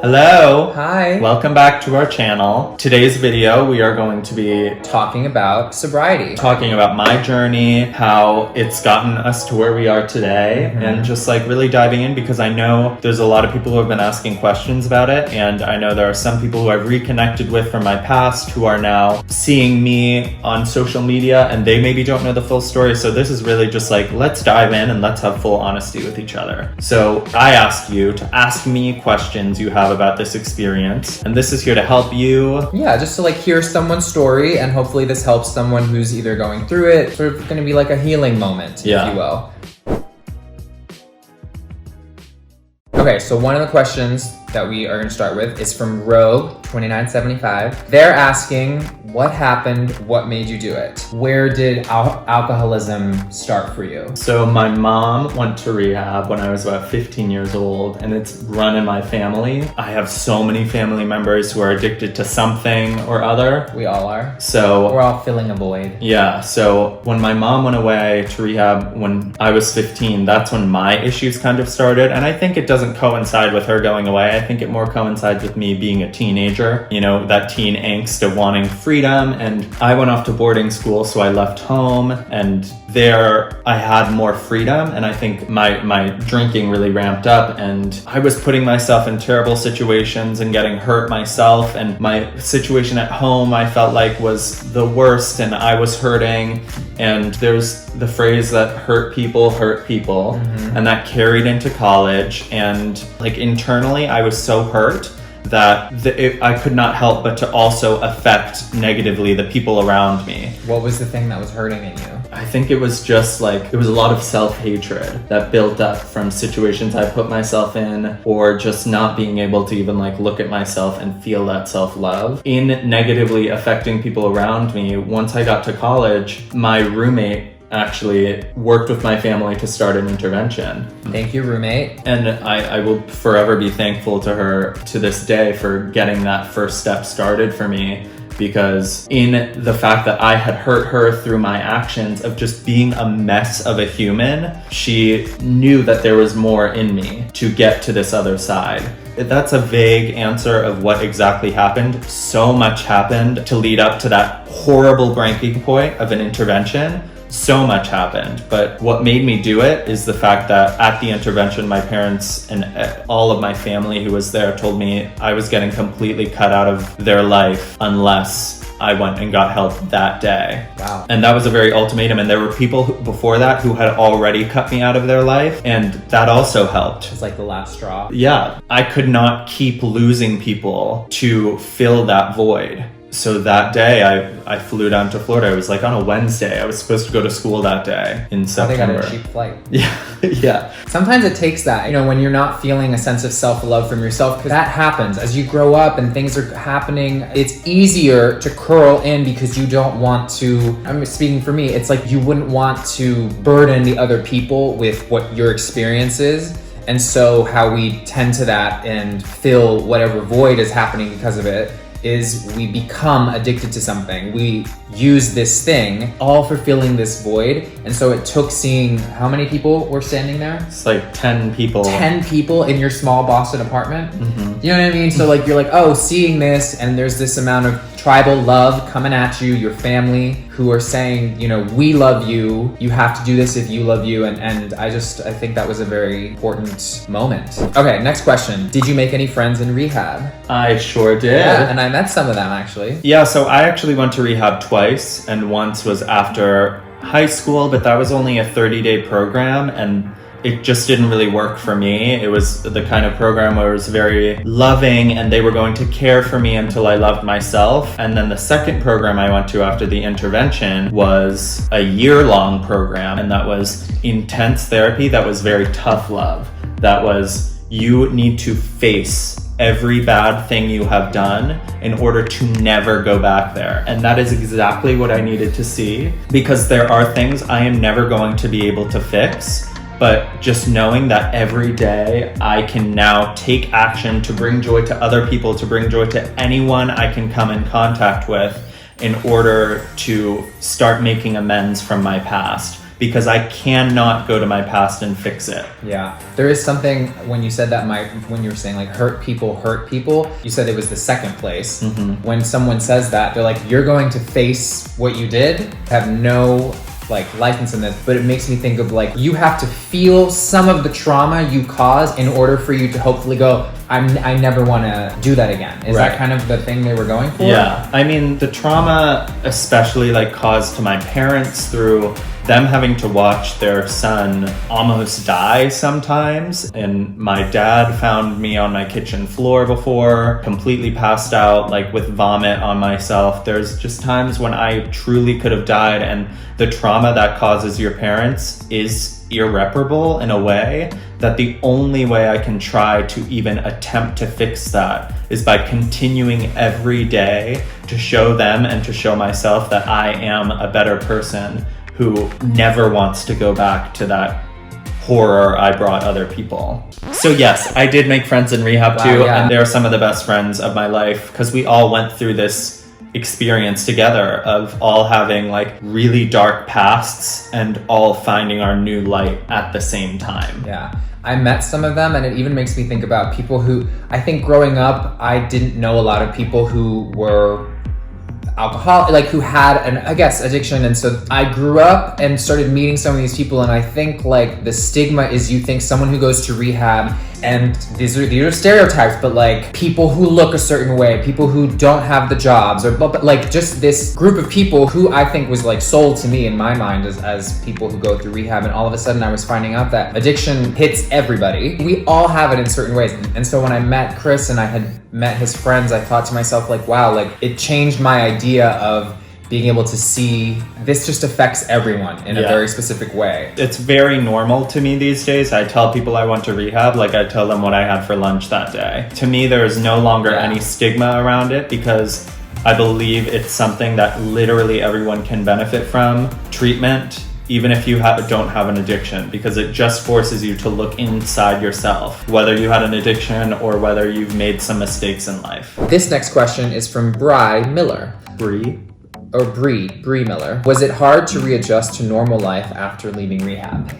Hello! Hi! Welcome back to our channel. Today's video, we are going to be Talking about sobriety. talking about my journey, how it's gotten us to where we are today, and just like really diving in because I know there's a lot of people who have been asking questions about it, and I know there are some people who I've reconnected with from my past who are now seeing me on social media and they maybe don't know the full story. So this is really just like, let's dive in and let's have full honesty with each other. So I ask you to ask me questions you have about this experience, and this is here to help you. Yeah, just to like hear someone's story, and hopefully this helps someone who's either going through it, sort of gonna be like a healing moment, if you will. Okay, so one of the questions that we are gonna start with is from Rogue2975. They're asking, what happened? What made you do it? Where did alcoholism start for you? So my mom went to rehab when I was about 15 years old, and it's run in my family. I have so many family members who are addicted to something or other. We all are. So we're all filling a void. Yeah, so when my mom went away to rehab when I was 15, that's when my issues kind of started. And I think it doesn't coincide with her going away. I think it more coincides with me being a teenager, you know, that teen angst of wanting freedom. And I went off to boarding school, so I left home, and there I had more freedom, and I think my drinking really ramped up, and I was putting myself in terrible situations and getting hurt myself, and my situation at home I felt like was the worst, and I was hurting. And there's the phrase that hurt people, and that carried into college, and like internally I was so hurt that I could not help but to also affect negatively the people around me. What was the thing that was hurting in you? I think it was just like, there was a lot of self-hatred that built up from situations I put myself in, or just not being able to even like look at myself and feel that self-love in negatively affecting people around me. Once I got to college, my roommate actually worked with my family to start an intervention. Thank you, roommate. And I will forever be thankful to her to this day for getting that first step started for me, because in the fact that I had hurt her through my actions of just being a mess of a human, she knew that there was more in me to get to this other side. That's a vague answer of what exactly happened. So much happened to lead up to that horrible breaking point of an intervention. So much happened, but what made me do it is the fact that at the intervention, my parents and all of my family who was there told me I was getting completely cut out of their life unless I went and got help that day. Wow. And that was a very ultimatum, and there were people before that who had already cut me out of their life, and that also helped. It's like the last straw. Yeah, I could not keep losing people to fill that void. So that day, I flew down to Florida. It was like on a Wednesday. I was supposed to go to school that day in September. They got a cheap flight. Yeah. Sometimes it takes that, you know, when you're not feeling a sense of self-love from yourself, because that happens as you grow up and things are happening. It's easier to curl in because you don't want to, I'm speaking for me, it's like you wouldn't want to burden the other people with what your experience is. And so how we tend to that and fill whatever void is happening because of it is we become addicted to something. We use this thing all for filling this void. And so it took seeing how many people were standing there? It's like 10 people. 10 people in your small Boston apartment. You know what I mean? So like you're like, oh, seeing this, and there's this amount of tribal love coming at you, your family who are saying, you know, we love you. You have to do this if you love you. And I think that was a very important moment. Okay, next question. Did you make any friends in rehab? I sure did. Yeah, and I met some of them actually. Yeah, so I actually went to rehab twice, and once was after high school, but that was only a 30-day program, and it just didn't really work for me. It was the kind of program where it was very loving and they were going to care for me until I loved myself. And then the second program I went to after the intervention was a year-long program, and that was intense therapy. That was very tough love. That was, you need to face every bad thing you have done in order to never go back there. And that is exactly what I needed to see, because there are things I am never going to be able to fix. But just knowing that every day I can now take action to bring joy to other people, to bring joy to anyone I can come in contact with in order to start making amends from my past, because I cannot go to my past and fix it. Yeah. There is something when you said that, when you were saying like hurt people, you said it was the second place. When someone says that, they're like, you're going to face what you did, have no like license in this, but it makes me think of like, you have to feel some of the trauma you caused in order for you to hopefully go, I never want to do that again. Is that kind of the thing they were going for? Yeah. I mean, the trauma especially like caused to my parents through them having to watch their son almost die sometimes. And my dad found me on my kitchen floor before, completely passed out, like with vomit on myself. There's just times when I truly could have died, and the trauma that causes your parents is irreparable in a way that the only way I can try to even attempt to fix that is by continuing every day to show them and to show myself that I am a better person who never wants to go back to that horror I brought other people. So yes, I did make friends in rehab too, and they're some of the best friends of my life because we all went through this experience together of all having like really dark pasts and all finding our new light at the same time. Yeah. I met some of them, and it even makes me think about people who, I think growing up, I didn't know a lot of people who were alcohol, like who had an, I guess, addiction. And so I grew up and started meeting some of these people, and I think like the stigma is you think someone who goes to rehab, and these are stereotypes, but like people who look a certain way, people who don't have the jobs, or but like just this group of people who I think was like sold to me in my mind as people who go through rehab. And all of a sudden I was finding out that addiction hits everybody. We all have it in certain ways. And so when I met Chris and I had met his friends, I thought to myself like, wow, like it changed my idea of being able to see this just affects everyone in a very specific way. It's very normal to me these days. I tell people I went to rehab, like I tell them what I had for lunch that day. To me, there is no longer any stigma around it because I believe it's something that literally everyone can benefit from. Treatment, even if you don't have an addiction, because it just forces you to look inside yourself, whether you had an addiction or whether you've made some mistakes in life. This next question is from Bri Miller. Bree Miller. Was it hard to readjust to normal life after leaving rehab?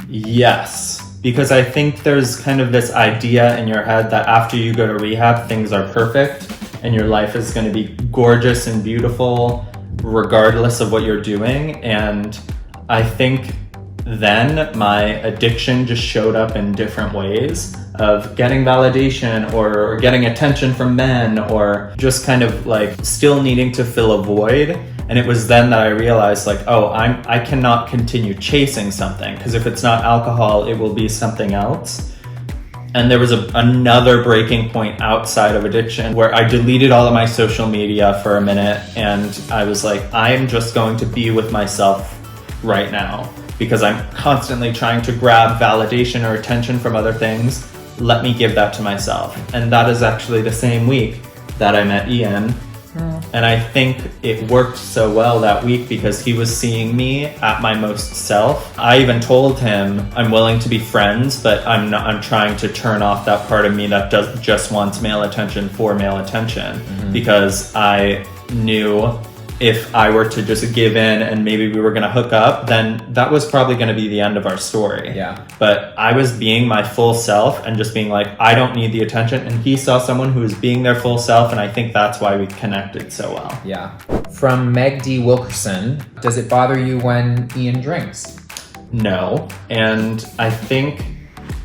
Yes, because I think there's kind of this idea in your head that after you go to rehab, things are perfect and your life is going to be gorgeous and beautiful regardless of what you're doing. And I think then my addiction just showed up in different ways of getting validation or getting attention from men, or just kind of like still needing to fill a void. And it was then that I realized like, oh, I cannot continue chasing something, because if it's not alcohol, it will be something else. And there was another breaking point outside of addiction where I deleted all of my social media for a minute, and I was like, I am just going to be with myself right now, because I'm constantly trying to grab validation or attention from other things. Let me give that to myself. And that is actually the same week that I met Ian. And I think it worked so well that week because he was seeing me at my most self. I even told him I'm willing to be friends, but I'm trying to turn off that part of me that just wants male attention for male attention. Because I knew if I were to just give in and maybe we were going to hook up, then that was probably going to be the end of our story. Yeah. But I was being my full self and just being like, I don't need the attention. And he saw someone who was being their full self. And I think that's why we connected so well. Yeah. From Meg D. Wilkerson, does it bother you when Ian drinks? No. And I think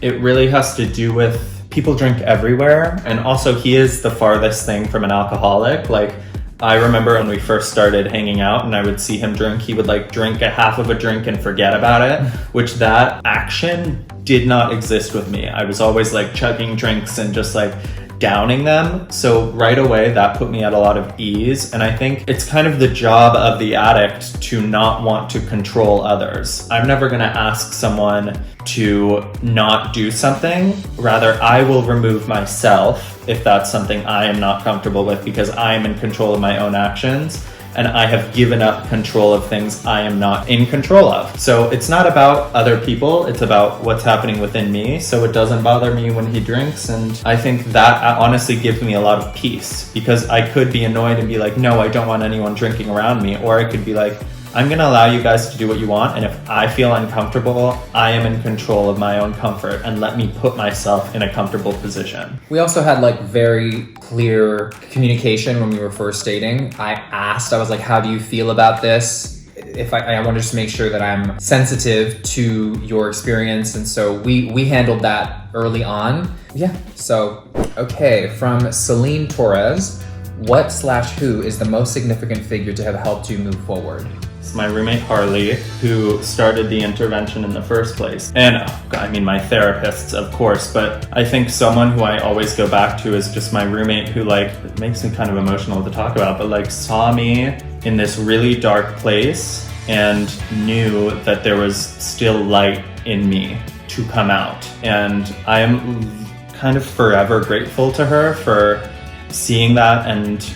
it really has to do with people drink everywhere. And also he is the farthest thing from an alcoholic. Like, I remember when we first started hanging out and I would see him drink, he would like drink a half of a drink and forget about it, which that action did not exist with me. I was always like chugging drinks and just like downing them. So right away that put me at a lot of ease. And I think it's kind of the job of the addict to not want to control others. I'm never going to ask someone to not do something. Rather, I will remove myself if that's something I am not comfortable with, because I am in control of my own actions and I have given up control of things I am not in control of. So it's not about other people, it's about what's happening within me. So it doesn't bother me when he drinks. And I think that honestly gives me a lot of peace, because I could be annoyed and be like, no, I don't want anyone drinking around me. Or I could be like, I'm gonna allow you guys to do what you want, and if I feel uncomfortable, I am in control of my own comfort, and let me put myself in a comfortable position. We also had like very clear communication when we were first dating. I was like, how do you feel about this? If I wanted to make sure that I'm sensitive to your experience, and so we handled that early on. Yeah, so, okay, from Celine Torres, what/who is the most significant figure to have helped you move forward? It's my roommate Harley, who started the intervention in the first place. And I mean, my therapists, of course, but I think someone who I always go back to is just my roommate who, like, it makes me kind of emotional to talk about, but like saw me in this really dark place and knew that there was still light in me to come out. And I am kind of forever grateful to her for seeing that and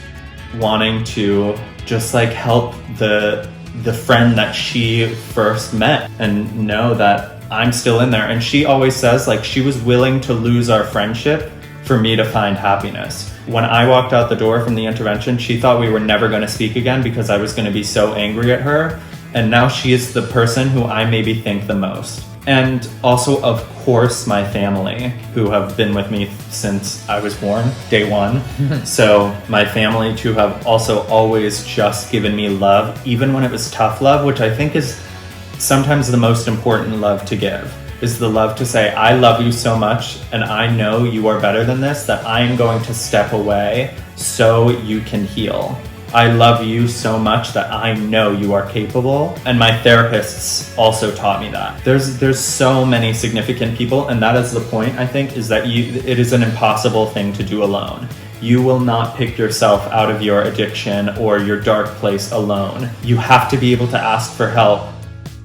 wanting to just like help the friend that she first met and know that I'm still in there. And she always says, like, she was willing to lose our friendship for me to find happiness. When I walked out the door from the intervention, she thought we were never going to speak again because I was going to be so angry at her. And now she is the person who I maybe think the most. And also, of course, my family, who have been with me since I was born, day one. So my family too have also always just given me love, even when it was tough love, which I think is sometimes the most important love to give, is the love to say, I love you so much and I know you are better than this, that I am going to step away so you can heal. I love you so much that I know you are capable. And my therapists also taught me that. There's so many significant people, and that is the point, I think, is that it is an impossible thing to do alone. You will not pick yourself out of your addiction or your dark place alone. You have to be able to ask for help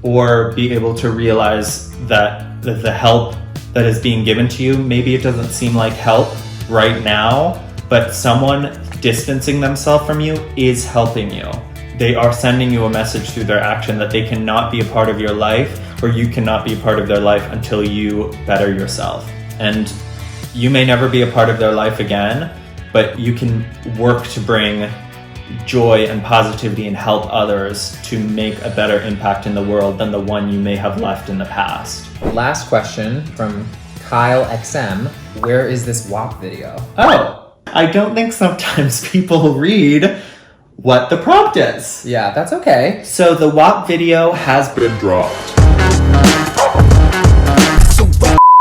or be able to realize that the help that is being given to you, maybe it doesn't seem like help right now, but someone distancing themselves from you is helping you. They are sending you a message through their action that they cannot be a part of your life, or you cannot be a part of their life until you better yourself. And you may never be a part of their life again, but you can work to bring joy and positivity and help others to make a better impact in the world than the one you may have left in the past. Last question from Kyle XM. Where is this WAP video? Oh, I don't think sometimes people read what the prompt is. Yeah, that's okay. So the WAP video has been dropped.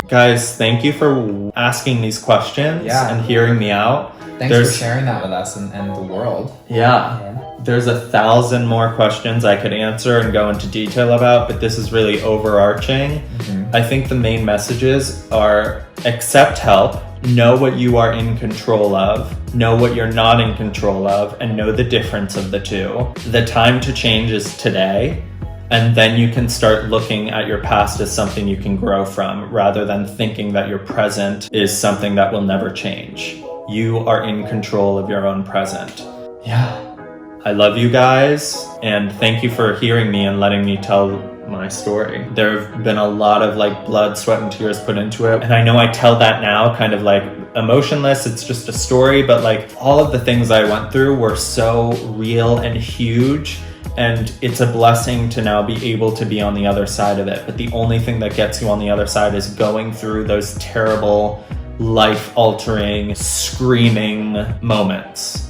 Guys, thank you for asking these questions and hearing me out. Thanks for sharing that with us and the world. Yeah. There's 1,000 more questions I could answer and go into detail about, but this is really overarching. Mm-hmm. I think the main messages are accept help, know what you are in control of, know what you're not in control of, and know the difference of the two. The time to change is today, and then you can start looking at your past as something you can grow from, rather than thinking that your present is something that will never change. You are in control of your own present. Yeah. I love you guys, and thank you for hearing me and letting me tell my story. There have been a lot of like blood, sweat, and tears put into it. And I know I tell that now kind of like emotionless, it's just a story, but like all of the things I went through were so real and huge. And it's a blessing to now be able to be on the other side of it. But the only thing that gets you on the other side is going through those terrible, life-altering, screaming moments.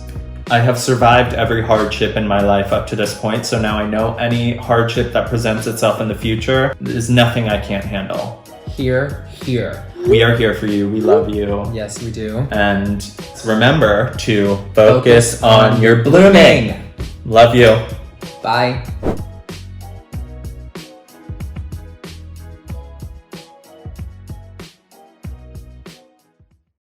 I have survived every hardship in my life up to this point, so now I know any hardship that presents itself in the future is nothing I can't handle. Here. We are here for you. We love you. Yes, we do. And remember to focus on your blooming. Love you. Bye.